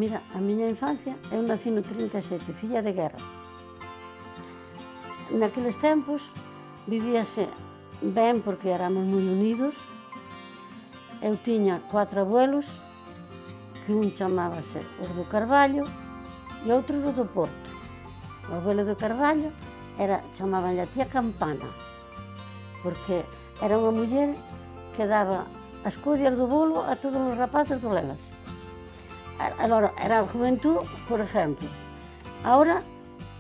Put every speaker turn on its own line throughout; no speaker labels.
Mira, a miña infancia, eu nací no 37, filla de guerra. Naqueles tempos vivíase ben porque éramos moi unidos. Eu tiña 4 abuelos, que un chamábase os do Carballo e outros o do Porto. O abuelo do Carballo chamabanlle a tía Campana, porque era unha muller que daba as collas do bolo a todos os rapaces do Lelas. Era a juventud, por exemplo. Ahora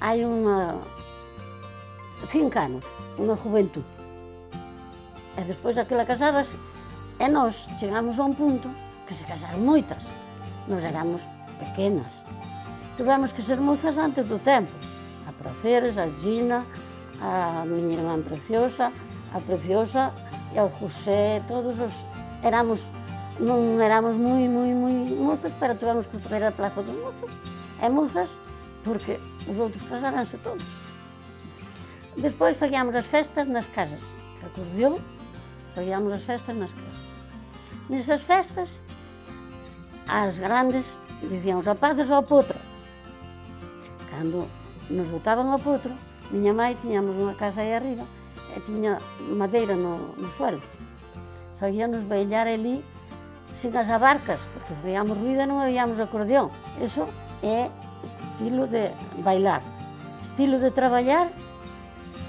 hai 5 anos, unha juventud. E despois aquela casábase, e nós chegamos a un punto que se casaron moitas. Nós éramos pequenas. Tivemos que ser mozas antes do tempo. A Praceres, a Gina, a miña irmán Preciosa, a Preciosa e ao José, todos os... Non éramos moi mozos, pero tivemos que coger a plaza dos mozos e mozas, porque os outros casaranse todos. Despois facíamos as festas nas casas, que acordeón, facíamos as festas nas casas. Nesas festas, as grandes dicían os rapazes ao potro. Cando nos botaban ao potro, miña mãe tiñamos unha casa aí arriba e tiña madeira no suelo. Facíanos bailar ali sin as abarcas, porque veíamos ruído e non oíamos acordeón. Eso é estilo de bailar. Estilo de traballar,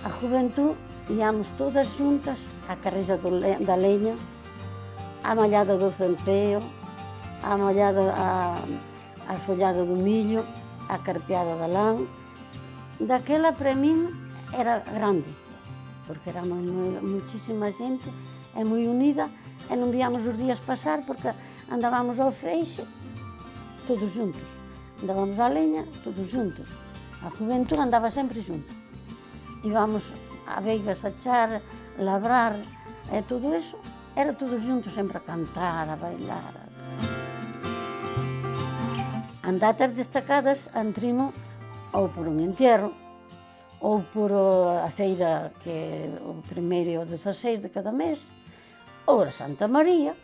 a juventud íamos todas xuntas á carrexa da leña, á mallada do centeo, á mallada, á follada do millo, á carpeada da lã. Daquela, para min, era grande, porque éramos muchísima xente e moi unida, e non víamos os días pasar porque andábamos ao feixe todos juntos. Andábamos á leña todos juntos. A juventud andaba sempre junto. Íbamos a veigas a char, labrar, e todo iso era todos juntos, sempre a cantar, a bailar. En datas destacadas, Entrimo ou por un entierro, ou por a feira que o 1º e o 16 de cada mes, ou a Santa María,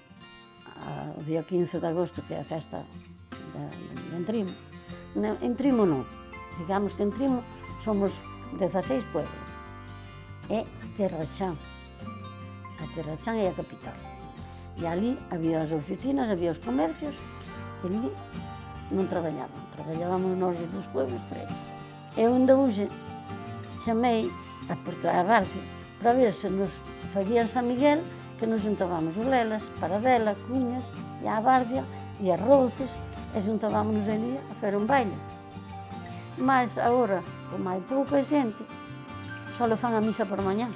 o día 15 de agosto, que é a festa de Entrimo. Entrimo non, digamos que Entrimo somos 16 pueblos. É Terrachán. A Terrachán é a capital. E ali había as oficinas, había os comercios, e ali non traballaban. Traballábamos nós os dos pueblos para eles. Eu ainda hoxe chamei a Barcia para ver se nos facían San Miguel, que nos juntábamos os Lelas, Paradela, Cuñas e a Barcia e as Roces, e juntábamos ali a fer un baile. Mas agora, como hai pouca xente, só le fan a misa por mañá.